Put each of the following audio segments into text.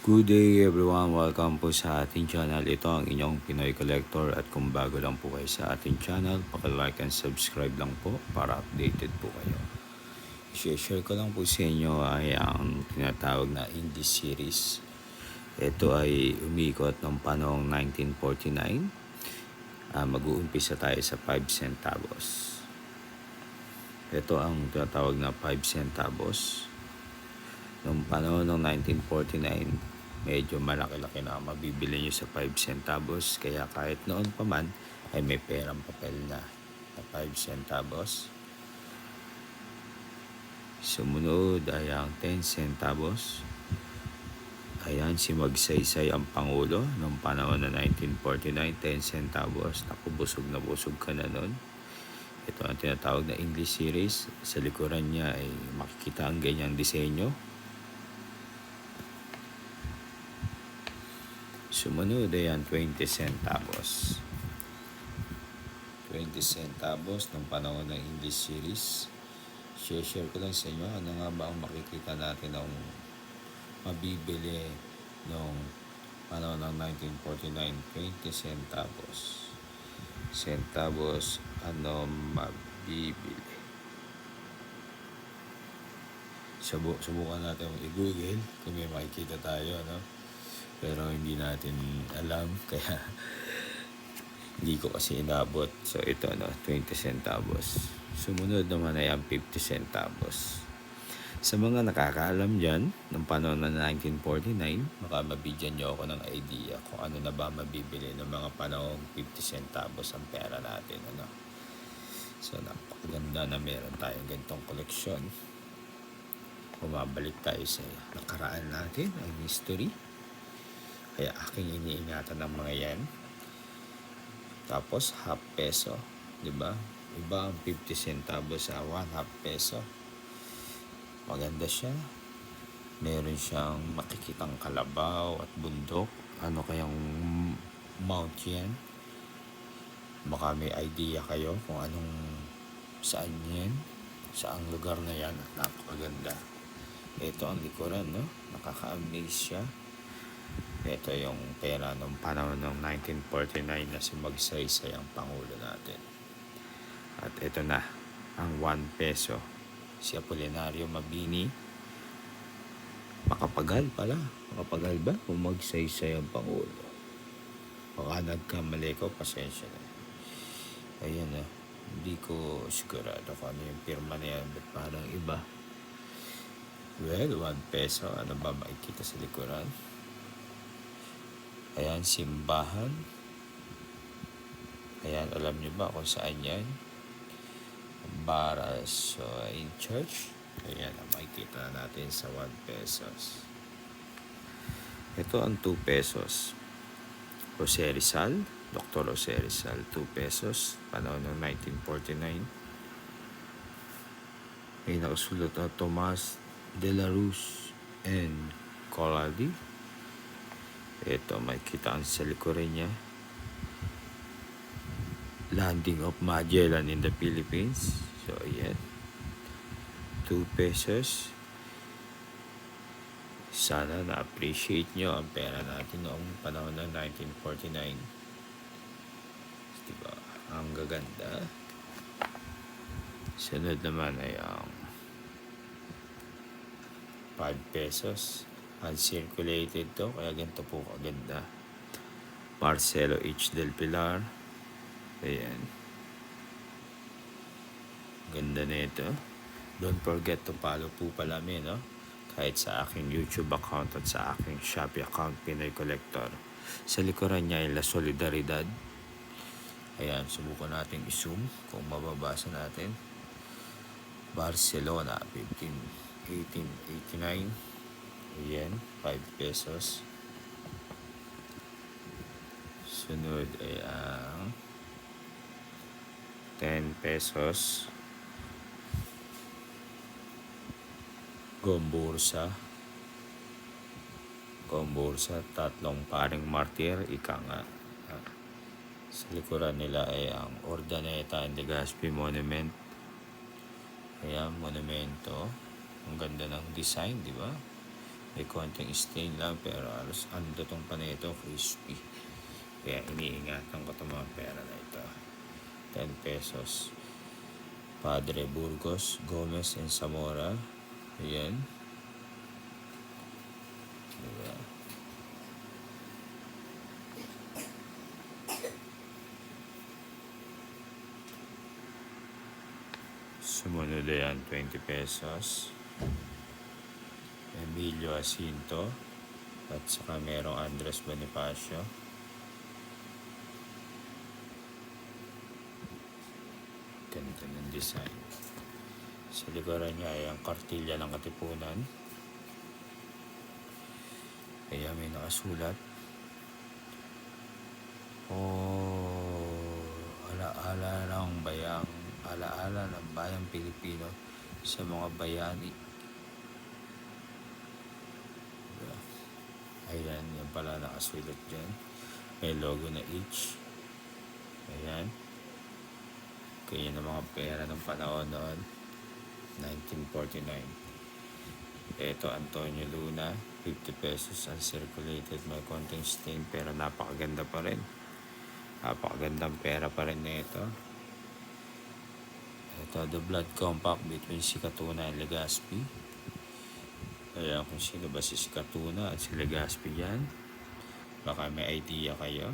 Good day everyone, welcome po sa ating channel. Ito ang inyong Pinoy Collector at kung bago lang po kayo sa ating channel, paki-like and subscribe lang po para updated po kayo. I-share ko lang po sa inyo ay ang tinatawag na Indie series. Ito ay umikot ng panahong 1949. Mag-uumpisa tayo sa 5 centavos. Ito ang tinatawag na 5 centavos. Noong panahon ng 1949, medyo malaki-laki na mabibili nyo sa 5 centavos. Kaya kahit noon pa man ay may perang papel na 5 centavos. Sumunod ay ang 10 centavos. Ayan, si Magsaysay ang Pangulo noong panahon ng 1949, 10 centavos. Naku, busog na busog ka na noon. Ito ang tinatawag na English series. Sa likuran niya ay makikita ang ganyang disenyo. Sumunod ay ang 20 centavos. 20 centavos ng panahon ng English series. Share ko lang sa inyo ano nga ba ang makikita natin ng mabibili noong panahon ng 1949. 20 centavos. Centavos, ano mabibili? Subukan natin i-google kung may makikita tayo, no? Pero hindi natin alam, kaya hindi ko kasi inabot. So ito, no, 20 centavos. Sumunod naman ay ang 50 centavos. Sa mga nakakaalam dyan, ng panahon ng 1949, baka mabigyan nyo ako ng idea kung ano na ba mabibili ng mga panahon 50 centavos ang pera natin, ano. So napakaganda na meron tayong ganitong koleksyon. Bumabalik tayo sa nakaraan natin, ang history. Kaya aking iniingatan ng mga yan. Tapos half peso, 'di ba? Iba ang 50 centavos sa 1/2 peso. Maganda siya. Meron siyang makikitang kalabaw at bundok. Ano kayang mount yan? Baka may idea kayo kung anong saan yan, saang lugar na yan. At napakaganda. Ito ang likuran, no? Nakaka-amaze siya. Ito yung pera ng panahon ng 1949 na si Magsaysay ang Pangulo natin. At ito na, ang 1 peso. Si Apolinario Mabini. Makapagal pala. Makapagal ba kung Magsaysay ang Pangulo? Baka nagkamali ko, pasensya na. Ayan na. Hindi ko sigurado kung ano yung pirma na yan. But parang iba. Well, 1 peso. Ano ba makikita sa likuran? Ayan, simbahan. Ayan, alam niyo ba kung saan yan? Barasoy Church. Ayan, makikita natin sa 1 pesos. Ito ang 2 pesos. Jose Rizal, Dr. Jose Rizal, 2 pesos. Panahon ng 1949. May nakasulat na Tomas de la Ruz and Coladi. Ito, makikita ang sa likuran niya. Landing of Magellan in the Philippines. So, ayan. 2 pesos. Sana na-appreciate nyo ang pera natin noong panahon ng 1949. Diba? Ang gaganda. Sunod naman ay ang 5 pesos. Uncirculated to, kaya ganito po kaganda. Marcelo H. Del Pilar. Ayan. Ganda na ito. Don't forget to follow po pala me, no? Kahit sa aking YouTube account at sa aking Shopee account, Pinoy Collector. Sa likuran niya ay La Solidaridad. Ayan, subukan natin i-zoom kung mababasa natin. Barcelona, 1889. Ayan, 5 pesos. Sunod ay ang 10 pesos. Gombursa. Tatlong paring martir, ika nga. Sa likuran nila ay ang Ordaneta and Legazpi Monument. Ayan, monumento. Ang ganda ng design, di ba? May konting stain lang pero alos ang lutong pa nito, crispy. Kaya iniingatan ko itong mga pera na ito. 10 pesos. Padre Burgos, Gomez and Zamora. Ayan. Diba? Sumunod yan, 20 pesos. Emilio Jacinto. At saka merong Andres Bonifacio. Ganda ng design. Sa likuran niya ay ang kartilya ng Katipunan. Kaya may nakasulat. Alaala ng bayang, alaala ng bayang Pilipino sa mga bayani. Ayan, yan pala nakasulat dyan. May logo na H. Ayan. Kaya ng mga pera ng panahon noon. 1949. Ito, Antonio Luna. 50 pesos uncirculated. May konting stain pero napakaganda pa rin. Napakagandang pera pa rin na ito. Ito, The Blood Compact between si Katuna and Legazpi. Ayan kung sino ba si Katuna at si Legazpi yan. Baka may idea kayo.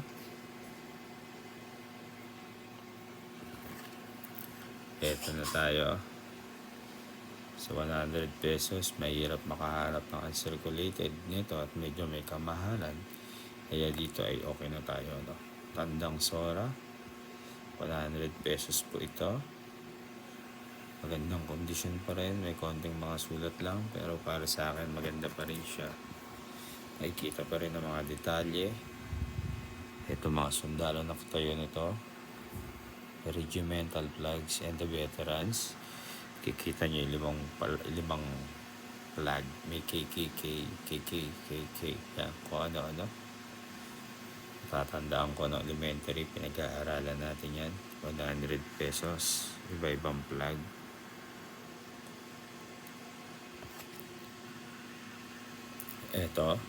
Ito na tayo. Sa 100 pesos, mahirap makaharap ng uncirculated nito at medyo may kamahalan. Kaya dito ay okay na tayo. No? Tandang Sora. 100 pesos po ito. Magandang kondisyon pa rin. May konting mga sulat lang. Pero para sa akin, maganda pa rin siya. Nakikita pa rin ang mga detalye. Ito mga sundalo na katayo nito. Regimental flags and the veterans. Kikita nyo yung limang flag. May KKK, yan, kung ano-ano. Tatandaan ko ng elementary, pinag-aaralan natin yan. 100 pesos. Iba-ibang flag. Ito,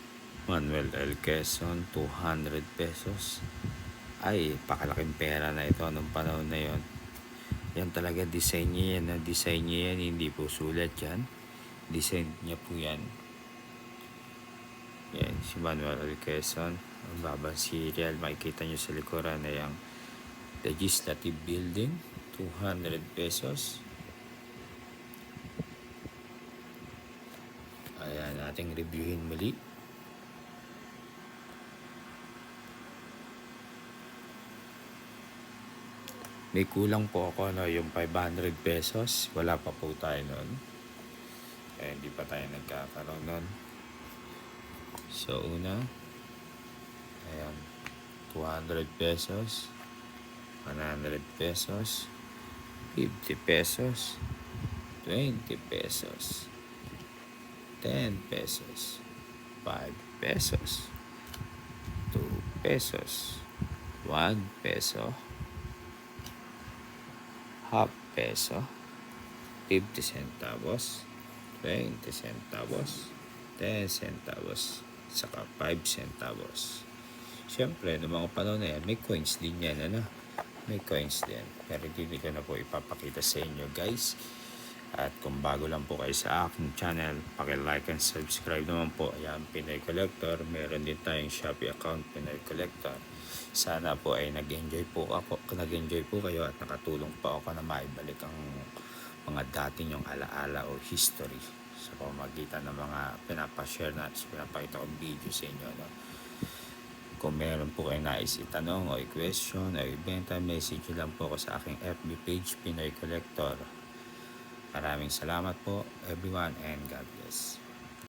Manuel L. Quezon, 200 pesos. Ay, pakalaking pera na ito nung panahon na yon. Yan talaga, design niya yan. Design niya yan, hindi po sulat yan. Design niya po yan. Yan, si Manuel L. Quezon. Ang babang serial, makikita nyo sa likuran na yung Legislative Building. 200 pesos. Ayan, ating reviewin muli. May kulang po ako, no, yung 500 pesos. Wala pa po tayo nun. Hindi pa tayo nagkakaroon nun. So, una. Ayan. 200 pesos. 100 pesos. 50 pesos. 20 pesos. 10 pesos. 5 pesos. 2 pesos. 1 peso. Half peso, 50 centavos, 20 centavos, 10 centavos, saka 5 centavos. Siyempre, noong mga panahon na yan, may coins din yan, ano? May coins din. Pero hindi ko na po ipapakita sa inyo, guys. At kung bago lang po kayo sa aking channel, paki-like and subscribe naman po. Ayan, Pinoy Collector. Meron din tayong Shopee account, Pinoy Collector. Sana po ay nag-enjoy po kayo at nakatulong po ako na maibalik ang mga dati nyong alaala o history sa pamamagitan ng mga pinapashare na at pinapakita kong video sa inyo. No? Kung meron po kayo nais itanong o i-question o ibenta, message lang po ako sa aking FB page, Pinoy Collector. Maraming salamat po everyone and God bless.